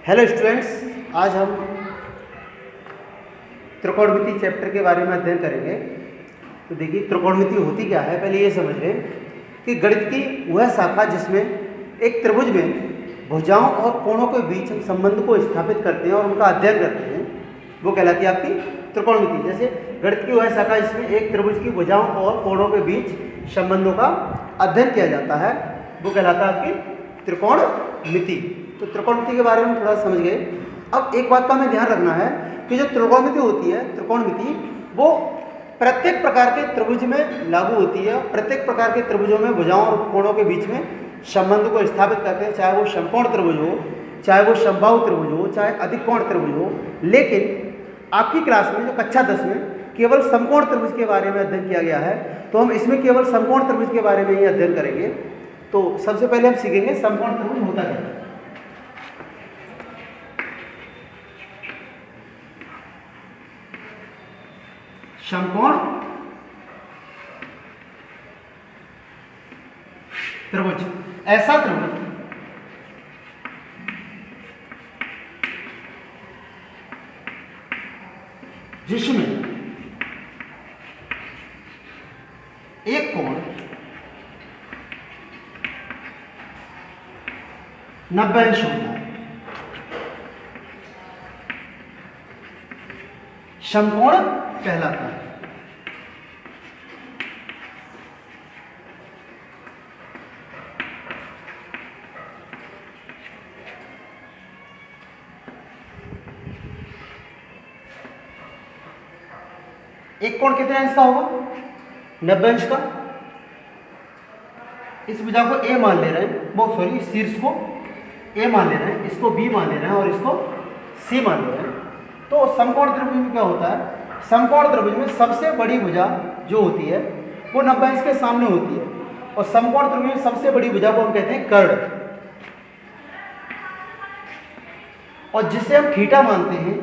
Hello students, आज हम त्रिकोणमिति chapter के बारे में अध्ययन करेंगे। तो देखिए, त्रिकोणमिति होती क्या है, पहले ये समझ लें कि गणित की वह शाखा जिसमें एक त्रिभुज में भुजाओं और कोणों के बीच हम संबंध को स्थापित करते हैं और उनका अध्ययन करते हैं, वो कहलाती है आपकी त्रिकोणमिति। जैसे गणित की वह शाखा जिसमें एक त्रिभुज की भुजाओं और कोणों के बीच संबंधों का अध्ययन किया जाता है, वो कहलाता है आपकी त्रिकोणमिति। तो त्रिकोणमिति के बारे में थोड़ा समझ गए। अब एक बात का हमें ध्यान रखना है कि जो त्रिकोणमिति होती है, त्रिकोणमिति वो प्रत्येक प्रकार के त्रिभुज में लागू होती है। प्रत्येक प्रकार के त्रिभुजों में भुजाओं और कोणों के बीच में संबंध को स्थापित करते हैं, चाहे वो समकोण त्रिभुज हो, चाहे वो समबाहु त्रिभुज हो, चाहे अधिकोण त्रिभुज हो। लेकिन आपकी क्लास में जो कक्षा 10 में केवल समकोण त्रिभुज के बारे में अध्ययन किया गया है, तो हम इसमें केवल समकोण त्रिभुज के बारे में ही अध्ययन करेंगे। तो सबसे पहले हम सीखेंगे समकोण त्रिभुज होता क्या है। समकोण त्रिभुज ऐसा त्रिभुज जिसमें एक कोण 90 अंश होता है। समकोण कहलाता है। एक कोण कितने अंश का होगा? 90 अंश का। इस भुजा को ए मान ले रहे हैं, वो सॉरी शीर्ष को ए मान ले रहे हैं, इसको बी मान ले रहे हैं और इसको सी मान ले रहे हैं। तो समकोण त्रिभुज में क्या होता है? समकोण त्रिभुज में सबसे बड़ी भुजा जो होती है वो 90 अंश के सामने होती है, और समकोण त्रिभुज में सबसे बड़ी भुजा को हम कहते हैं कर्ण, और जिसे हम थीटा मानते हैं,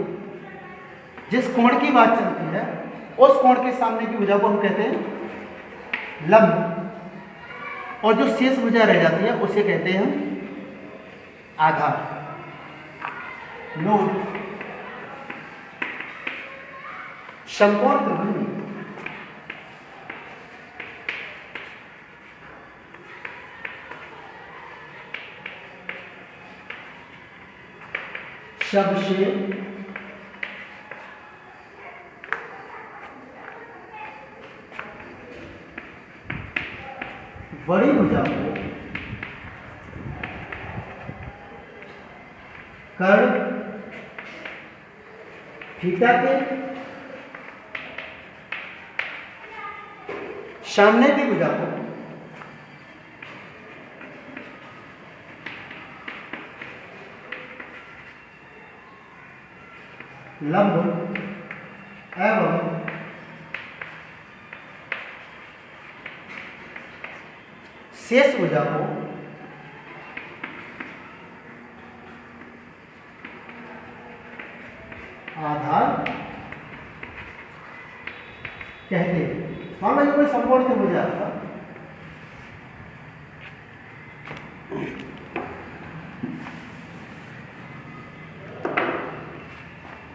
जिस कोण की बात चलती है उस कोण के सामने की भुजा को हम कहते हैं लंब, और जो शेष भुजा रह जाती है उसे कहते हैं आधार। नोट, समकोण त्रिभुज में सबसे बड़ी भुजा को कर्ण, थीटा के सामने की भुजा को लंब एवं शेष भुजा को आधार कहते हैं। मान लो कोई समकोण त्रिभुज है आपका,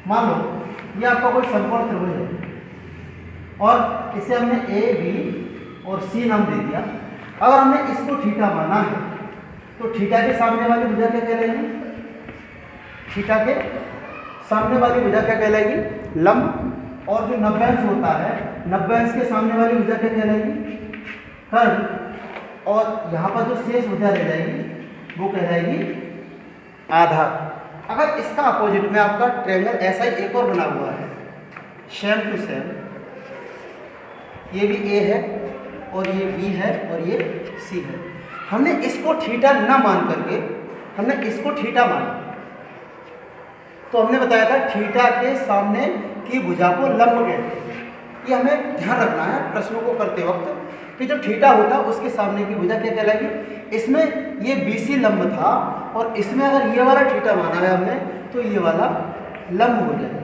मान लो ये आपका कोई समकोण त्रिभुज है और इसे हमने ए बी और सी नाम दे दिया। अगर हमने इसको थीटा माना है तो थीटा के सामने वाली भुजा क्या कहलाएगी? थीटा के सामने वाली भुजा क्या कहलाएगी? लंब। और जो 90 अंश होता है, 90 अंश के सामने वाली भुजा क्या कहलाएगी? कर्ण। और यहाँ पर जो शेष भुजा रह जाएगी वो कहलाएगी आधार। अगर इसका अपोजिट में आपका ट्रायंगल ऐसा ही एक और बना हुआ है, सेम टू सेम, ये भी ए है और ये बी है और ये सी है, हमने इसको थीटा ना मान करके हमने इसको थीटा माना, तो हमने बताया था थीटा के सामने की भुजा को लंब कहते हैं। ये हमें ध्यान रखना है प्रश्नों को करते वक्त कि जो थीटा होता है उसके सामने की भुजा क्या कहलाएगी? इसमें ये बीसी लंब था और इसमें अगर ये वाला थीटा माना है हमने तो ये वाला लंब हो जाएगा।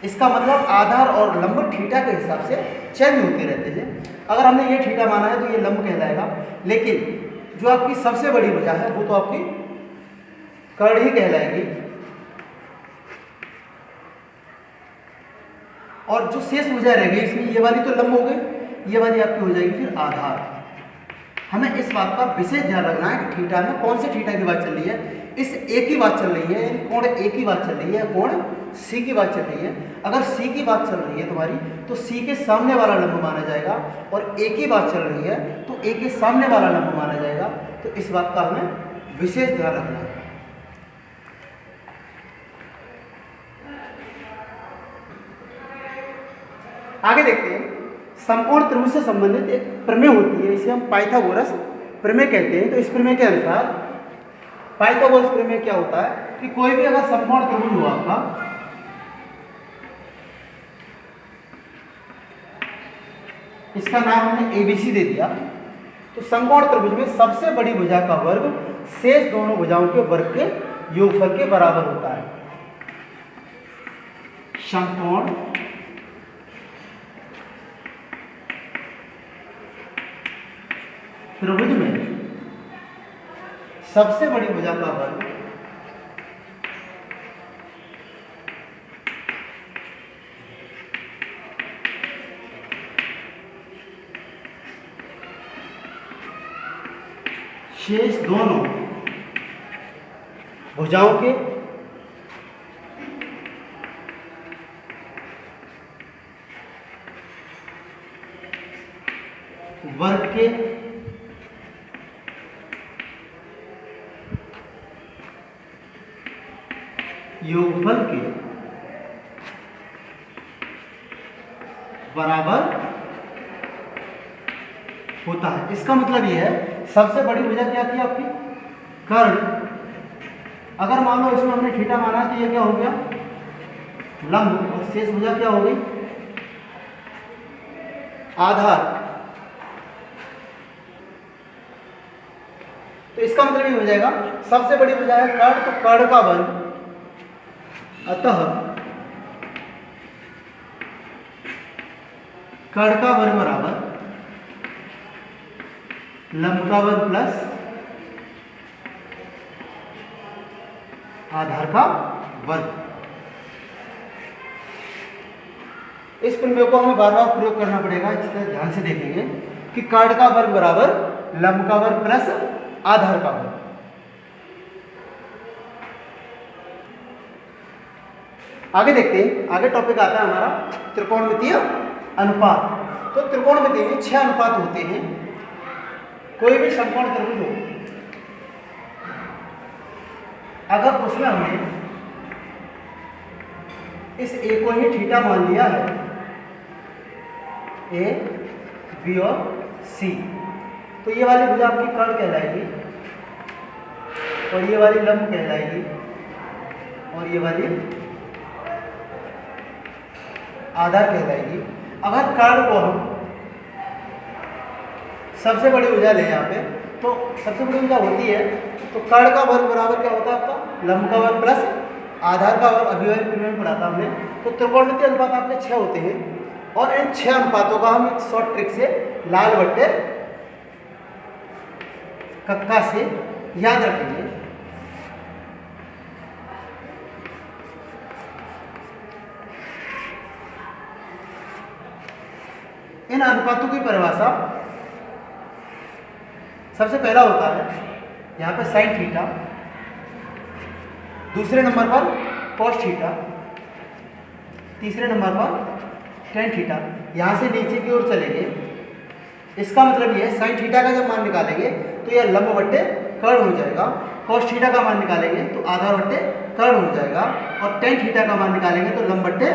इसका मतलब आधार और लंब थीटा के हिसाब से चेंज होते रहते हैं। अगर हमने ये थीटा माना है तो ये लंब कहलाएगा, लेकिन जो आपकी सबसे बड़ी भुजा है वो तो आपकी कर्ण ही कहलाएगी। और जो शेष भुजा रह गई इसमें ये वाली तो लंब हो गई, ये वाली आपकी हो जाएगी फिर आधार। हमें इस बात का विशेष ध्यान रखना है कि थीटा में कौन से थीटा की बात चल रही है। इस ए की बात चल रही है, यानी कोण ए की बात चल रही है, कोण सी की बात चल रही है। अगर सी की बात चल रही है तुम्हारी तो सी के सामने वाला लंब माना जाएगा, और ए की बात चल रही है तो ए के सामने वाला लंब माना जाएगा। तो इस बात का हमें विशेष ध्यान रखना है। आगे देखते हैं, समकोण त्रिभुज से संबंधित एक प्रमेय होती है, इसे हम पाइथागोरस प्रमेय कहते हैं। तो इस प्रमेय के अनुसार पाइथागोरस प्रमेय क्या होता है कि कोई भी अगर समकोण त्रिभुज हुआ आपका, इसका नाम हमने एबीसी दे दिया, तो समकोण त्रिभुज में सबसे बड़ी भुजा का वर्ग शेष दोनों भुजाओं के वर्ग के योगफल के बराबर होता है। समकोण त्रिभुज में सबसे बड़ी भुजा का वर्ग शेष दोनों भुजाओं के वर्ग के योगफल के बराबर होता है। इसका मतलब यह है, सबसे बड़ी भुजा क्या थी आपकी, कर्ण। अगर मान लो इसमें हमने थीटा माना तो ये क्या हो गया, लंब, और शेष भुजा क्या हो गई, आधार। तो इसका मतलब ये हो जाएगा, सबसे बड़ी भुजा है कर्ण, तो कर्ण का वर्ग, अतः कर्ण का वर्ग बराबर लंब का वर्ग प्लस आधार का वर्ग। इस प्रमेय को हमें बार बार प्रयोग करना पड़ेगा, इस तरह ध्यान से देखेंगे कि कर्ण का वर्ग बराबर लंब का वर्ग प्लस आधार का वर्ग। आगे देखते हैं, आगे टॉपिक आता है हमारा त्रिकोणमितीय अनुपात। तो त्रिकोणमिति में 6 अनुपात होते हैं। कोई भी समकोण त्रिभुज हो, अगर उसमें हमने इस ए को ही थीटा मान लिया है, ए, बी और सी, तो ये वाली भुजा आपकी कर्ण कहलाएगी, और ये वाली लंब कहलाएगी, और ये वाली आधार कहलाएगी। अगर कर्ण को हम सबसे बड़ी भुजा ले यहाँ पे, तो सबसे बड़ी भुजा होती है, तो कर्ण का वर्ग बराबर क्या होता है आपका, लंब का वर्ग प्लस आधार का वर्ग। अभी वाली प्रमेय में पढ़ा था हमने। तो त्रिकोणमितीय अनुपात आपके 6 होते हैं, और इन 6 अनुपातों का हम एक शॉर्ट ट्रिक से लाल बट्टे कक्का से याद रखेंगे। इन अनुपातों की परिभाषा सबसे पहला होता है यहाँ पे साइन थीटा, दूसरे नंबर पर कॉस थीटा, तीसरे नंबर पर टेन थीटा। यहाँ से नीचे की ओर चलेंगे, इसका मतलब ये है साइन थीटा का जब मान निकालेंगे तो यह लंब बट्टे कर्ण हो जाएगा, कॉस थीटा का मान निकालेंगे तो आधार बट्टे कर्ण हो जाएगा, और टेन थीटा का मान निकालेंगे तो लंब बट्टे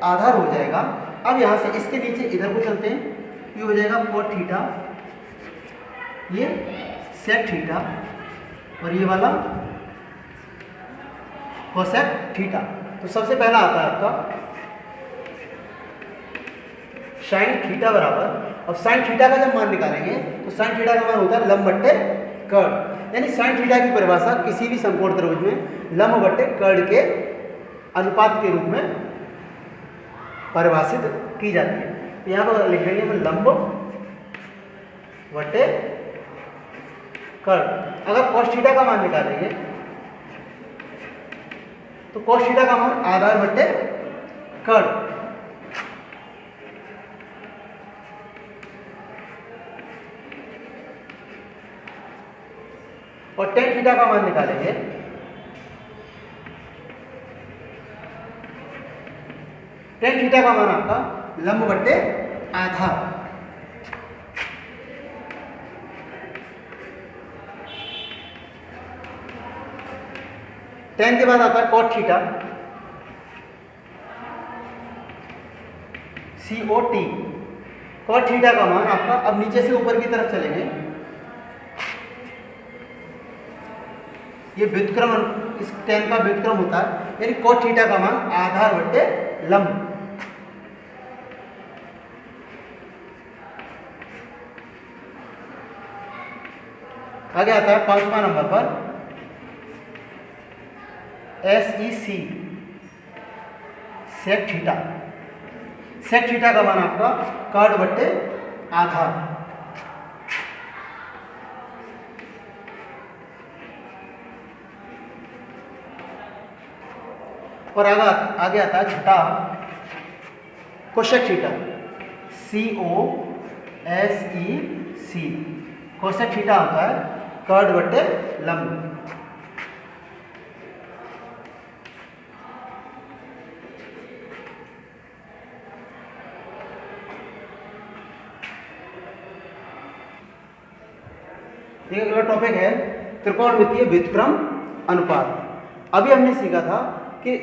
आधार हो जाएगा। अब यहाँ से इसके नीचे इधर को चलते हैं, ये हो जाएगा कोट थीटा, ये सेक थीटा, और ये वाला कोसेक थीटा। तो सबसे पहला आता है आपका साइन थीटा बराबर, अब साइन थीटा का जब मान निकालेंगे तो साइन थीटा का मान होता है लंब बट्टे कर्ण। यानी साइन थीटा की परिभाषा किसी भी समकोण त्रिभुज में लंब बट्टे कर्ण के अनुपात के रूप में परिभाषित की जाती है। तो यहाँ पर लिख देंगे हम लंब बट्टे कर्ण। अगर कॉस थीटा का मान निकालेंगे तो कॉस थीटा का मान आधार बट्टे कर्ण, और टेन थीटा का मान निकालेंगे टेन थीटा का मान आपका लंब बट्टे आधार। टेन के बाद आता है cot theta, COT। Cot theta का मान आपका, अब नीचे से ऊपर की तरफ चलेंगे, ये व्युत्क्रम, इस टेन का व्युत्क्रम होता है, यानी कॉट थीटा का मान आधार बट्टे लंब। आगे आता है 5वां नंबर पर SEC, sec theta. Sec theta का मान आपका कॉट बट्टे आधार। और आगे आता है छठा cosec theta, COSEC। Cosec theta होता है कॉट बट्टे लंब। एक अगला टॉपिक है त्रिकोणमितीय व्युत्क्रम अनुपात। अभी हमने सीखा था कि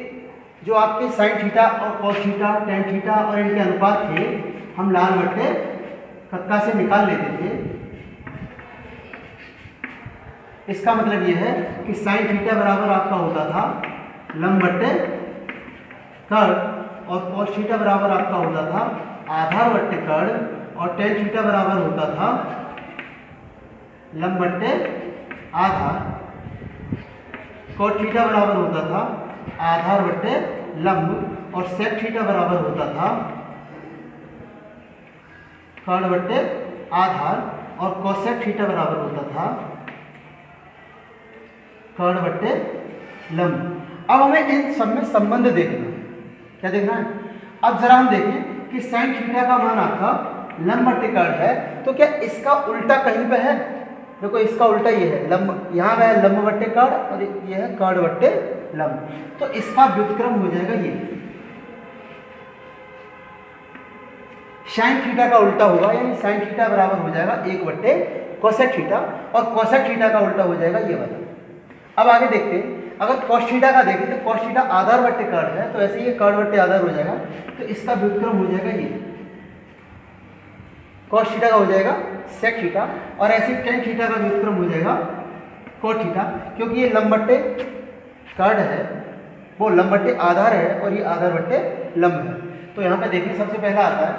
जो आपके साइन थीटा और कॉस थीटा, टेन थीटा और इनके अनुपात थे, हम लाल बट्टे कक्का से निकाल लेते थे। इसका मतलब यह है कि साइन थीटा बराबर आपका होता था लंब बट्टे कर्ण, और कॉस थीटा बराबर आपका होता था आधार बट्टे कर्ण, और टेन थीटा बराबर होता था लंब बट्टे आधार। कॉट थीटा बराबर होता था आधार बट्टे लंब, और सेक थीटा बराबर होता था कर्ण बट्टे आधार, और कोसेक थीटा बराबर होता था कर्ण बट्टे लंब। अब हमें इन सब में संबंध देखना, क्या देखना है? अब जरा हम देखें कि साइन थीटा का मान आपका लंब बट्टे कर्ण है, तो क्या इसका उल्टा कहीं पे है? देखो इसका उल्टा ये है, लंब यहाँ है लंब बट्टे कर्ण, और ये है कर्ण बट्टे लंब, तो इसका व्युत्क्रम हो जाएगा ये। साइन थीटा का उल्टा होगा, यानी साइन थीटा बराबर हो जाएगा 1 बट्टे कोसेक थीटा, और कोसेक थीटा का उल्टा हो जाएगा ये वाला। अब आगे देखते हैं, अगर कॉस थीटा का देखें तो कॉस थीटा आधार बट्टे कर्ण है, तो ऐसे ये कर्ण बट्टे आधार हो जाएगा, तो इसका व्युत्क्रम हो जाएगा ये। कॉस थीटा का हो जाएगा सेक थीटा, और ऐसे टेन थीटा का व्युत्क्रम हो जाएगा कोट थीटा, क्योंकि ये लंब बट्टे कर्ण है, वो लंब बट्टे आधार है, और ये आधार बट्टे लंब है। तो यहाँ पे देखिए सबसे पहला आता है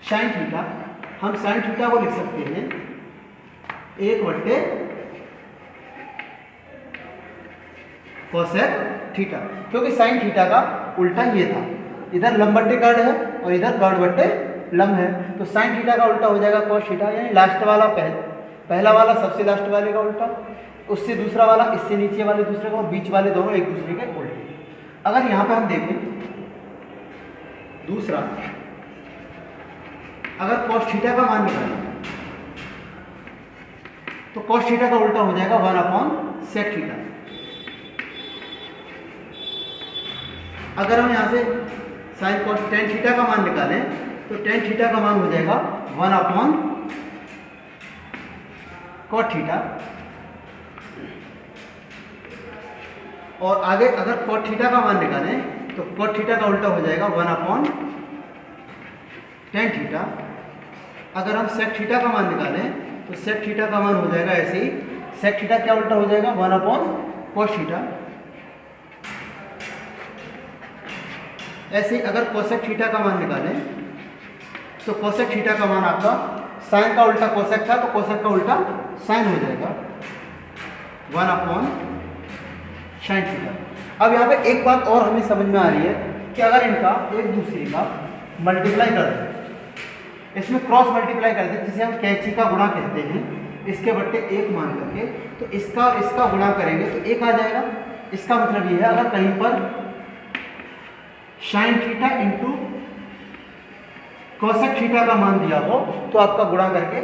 साइन थीटा। हम साइन थीटा को लिख सकते हैं 1 बट्टे कोसेक थीटा, क्योंकि साइन थीटा का उल्टा ये था, इधर लंब बट्टे कर्ण है और इधर कर्ण बट्टे लंब है, तो साइन थीटा का उल्टा हो जाएगा कॉस थीटा, यानी लास्ट वाला पहला वाला सबसे लास्ट वाले का उल्टा, उससे दूसरा वाला इससे नीचे वाले दूसरे का, और बीच वाले दोनों एक दूसरे के उल्टे। अगर यहाँ पे हम देखें दूसरा, अगर कॉस थीटा का मान निकालें तो कॉस थीटा का उल्टा हो जाएगा 1/sec थीटा। अगर हम यहाँ से साइन कॉस टेन थीटा का मान निकालें तो टेन थीटा का मान हो जाएगा 1/cot थीटा, और आगे अगर cot थीटा का मान निकालें तो cot थीटा का उल्टा हो जाएगा 1/tan थीटा। अगर हम sec थीटा का मान निकालें तो sec थीटा का मान हो जाएगा ऐसे ही, sec थीटा क्या उल्टा हो जाएगा 1/cos थीटा। ऐसे ही अगर कोसेक थीटा का मान निकालें तो कोसेक थीटा का मान आपका साइन का उल्टा कोसेक था, तो कोसेक का उल्टा साइन हो जाएगा 1/sin थीटा। अब यहाँ पे एक बात और हमें समझ में आ रही है कि अगर इनका एक दूसरे का मल्टीप्लाई कर दें, इसमें क्रॉस मल्टीप्लाई कर दें, जिसे हम कैंची का गुणा कहते हैं, इसके बट्टे 1 मान करके, तो इसका और इसका गुणा करेंगे तो 1 आ जाएगा। इसका मतलब ये है अगर कहीं पर sine theta into cosec theta का मान दिया हो तो आपका गुणा करके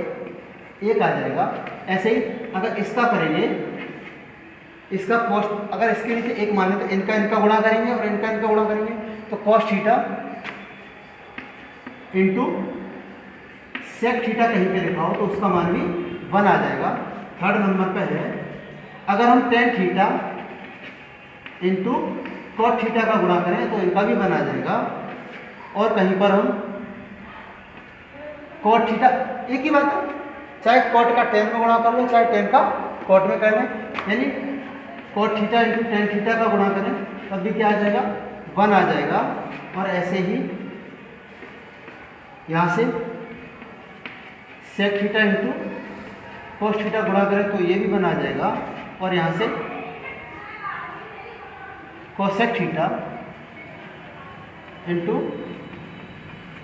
1 आ जाएगा। ऐसे ही अगर इसका करेंगे, इसका कॉस्ट अगर इसके नीचे 1 माने तो इनका गुणा करेंगे और इनका गुणा करेंगे, तो cos theta into sec theta कहीं पे लिखा हो तो उसका मान भी 1 आ जाएगा। थर्ड नंबर पे है अगर हम tan theta into cot theta का गुणा करें तो इनका भी 1 आ जाएगा। और कहीं पर हम कॉट थीटा, एक ही बात है, चाहे कॉट का टेन में गुणा कर लो चाहे टेन का कॉट में कर लें, यानी cot theta into tan theta का गुणा करें तब भी क्या आ जाएगा 1 आ जाएगा। और ऐसे ही यहाँ से sec theta into cos theta गुणा करें तो ये भी 1 आ जाएगा। और यहाँ से cosec theta into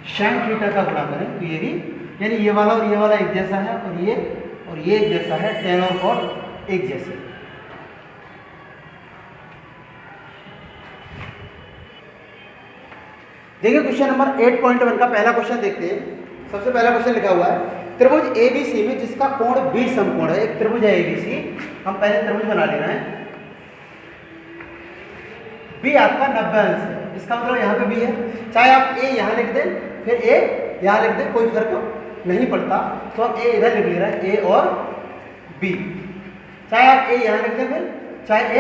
sine theta का गुणा करें तो ये भी, यानी ये वाला और ये वाला एक जैसा है और ये एक जैसा है, टेन और कॉट एक जैसे। देखिए क्वेश्चन नंबर 8.1 का पहला क्वेश्चन देखते हैं। सबसे पहला क्वेश्चन लिखा हुआ है त्रिभुज ABC में जिसका कोण 20 समकोण है। एक त्रिभुज है ABC, हम पहले त्रिभुज बना ले रहे हैं। B आपका 90 अंश है, इसका मतलब यहाँ पे B है, चाहे आप A यहाँ लिख दें फिर A यहाँ लिख दें कोई फर्क नहीं पड़ता। तो हम A इधर लिख ले रहे हैं, A और B, चाहे आप A यहाँ लिख दें फिर चाहे A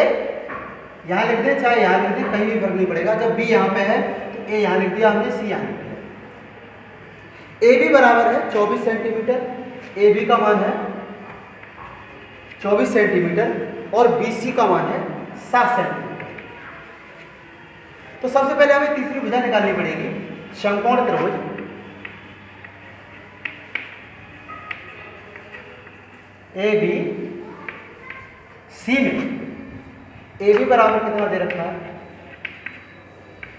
यहाँ लिख दें चाहे यहाँ लिख दें, कहीं भी फर्क नहीं पड़ेगा। जब B यहाँ पे है तो A यहाँ लिख दिया हमने, C यहाँ लिख दिया। AB बराबर है 24 सेंटीमीटर, AB का मान है 24 सेंटीमीटर और BC का मान है 7 सेंटीमीटर। तो सबसे पहले हमें तीसरी भुजा निकालनी पड़ेगी, समकोण त्रिभुज ABC में AB बराबर कितना दे रखा है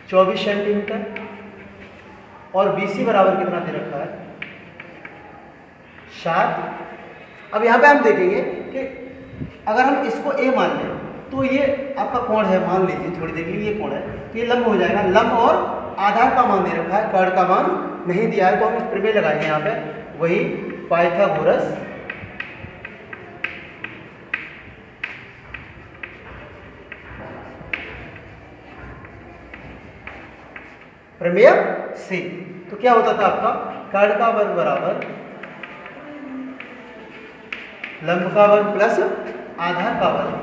24 सेंटीमीटर और BC बराबर कितना दे रखा है 7। अब यहाँ पे हम देखेंगे कि अगर हम इसको A मान लें तो ये आपका कोण है, मान लीजिए थोड़ी देर के लिए ये कोण है, तो ये लंब हो जाएगा। लंब और आधार का मान दे रखा है, कर्ण का मान नहीं दिया है, तो हम प्रमेय लगाएंगे यहाँ पे, वही पाइथागोरस प्रमेय से। तो क्या होता था आपका कर्ण का वर्ग बराबर लंब का वर्ग प्लस आधार का वर्ग।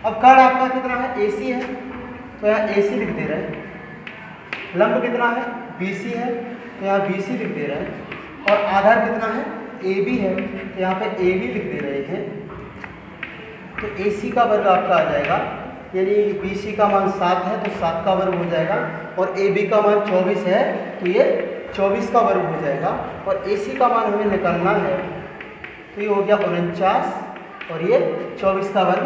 अब कर्ण आपका कितना है AC है तो यहाँ AC लिख दे रहे हैं, लंब कितना है BC है तो यहाँ BC लिख दे रहे हैं, और आधार कितना है AB है तो यहाँ पे AB लिख दे रहे हैं। तो AC का वर्ग आपका आ जाएगा, यानी BC का मान 7 है तो 7 का वर्ग हो जाएगा, और AB का मान 24 है तो ये 24 का वर्ग हो जाएगा। और AC का मान हमें निकालना है तो ये हो गया 49 और ये 24 का वर्ग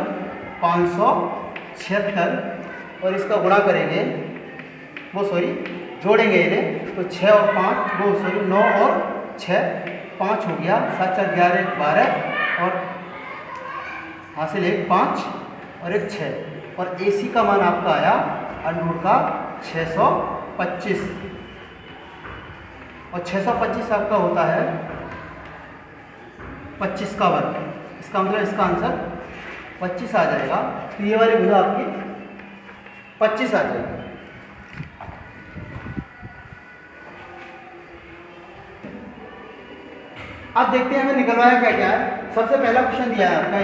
576, और इसका गुणा करेंगे जोड़ेंगे इन्हें तो 6 और 5 9 और 6 5 हो गया, 7 4 11 12 और हासिल 1 5 और 1 6, और AC का मान आपका आया √ का 625, और 625 आपका होता है 25 का वर्ग। इसका मतलब इसका आंसर 25 आ जाएगा। तो ये वाली भुजा आपकी 25 आ जाएगी। अब देखते हैं हमें निकलवाया क्या क्या है। सबसे पहला क्वेश्चन दिया है आपका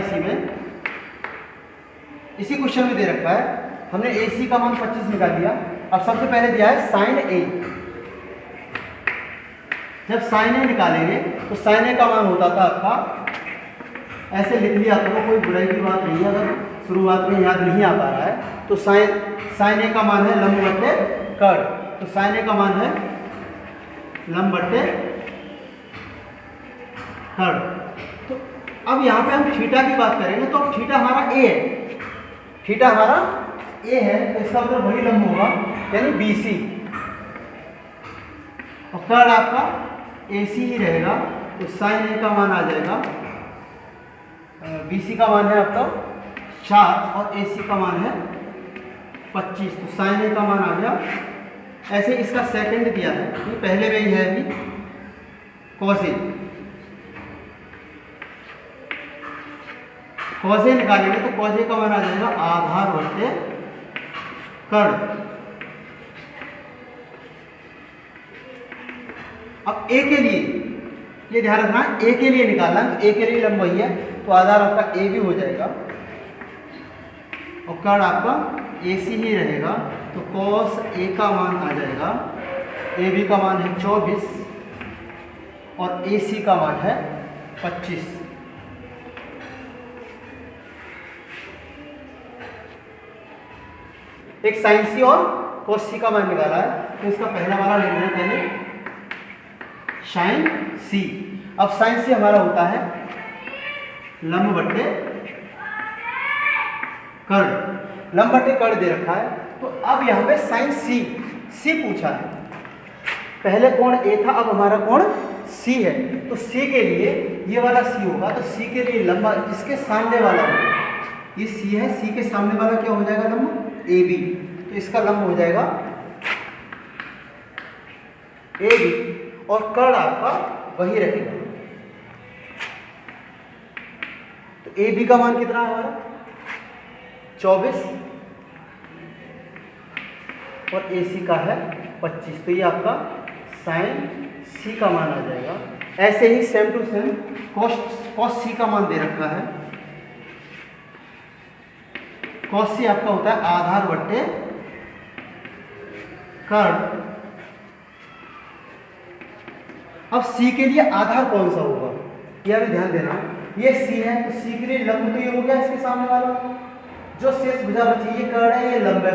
इसी क्वेश्चन में दे रखा है, हमने AC का मान 25 निकाल दिया। अब सबसे पहले दिया है sin A। जब sin A निकालेंगे तो sin A का मान होता था आपका, ऐसे लिख लिया करो, कोई बुराई की बात नहीं है, अगर शुरुआत में याद नहीं आ पा रहा है तो sin A का मान है लंब बट्टे कर्ण, तो sin A का मान है लंब बट्टे कर्ण। तो अब यहाँ पे हम थीटा की बात करेंगे तो अब थीटा हमारा A है, थीटा हमारा A है तो इसका मतलब वही लंब होगा यानी BC, और कर्ण आपका AC ही रहेगा तो sin A का मान आ जाएगा, BC का मान है आपका 7 और AC का मान है 25, तो sin A का मान आ गया। ऐसे इसका सेकंड दिया है, ये पहले में ही है अभी, cos A, cos A निकालेंगे तो cos A का मान आ जाएगा आधार बटे कर्ण। अब A के लिए ये ध्यान रखना, A के लिए निकालना, तो A के लिए लंब वही है, तो आधार आपका A भी हो जाएगा और कर्ण आपका AC ही रहेगा। तो cos A का मान आ जाएगा, AB का मान है 24 और AC का मान है 25। एक sin C और cos C का मान निकाला है, तो इसका पहला वाला ले लेना पहले sin C। अब sin C हमारा होता है लंब बट्टे कर्ण, लंब बट्टे कर्ण दे रखा है। तो अब यहाँ पे sin C पूछा है, पहले कोण A था, अब हमारा कोण C है, तो C के लिए ये वाला C होगा, तो C के लिए लंबा इसके सामने वाला होगा, ये C है, C के सामने वाला क्या हो जाएगा लंब AB, तो इसका लंब हो जाएगा AB और कर्ण आपका वही रहेगा। तो AB का मान कितना है हमारा 24 और AC का है 25, तो ये आपका sin C का मान आ जाएगा। ऐसे ही same to same cos C का मान दे रखा है, cos C आपका होता है आधार बट्टे कर्ण। अब C के लिए आधार कौन सा होगा, यह भी ध्यान देना, ये C है, तो C के लिए लंब तो ये हो गया इसके सामने वाला, जो शेष भुजा बची ये कर्ण है, ये लंब है,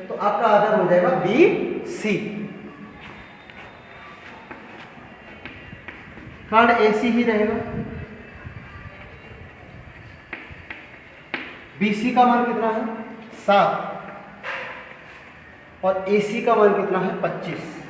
तो आपका आधार हो जाएगा BC। कर्ण AC ही रहेगा, BC का मान कितना है 7 और AC का मान कितना है 25।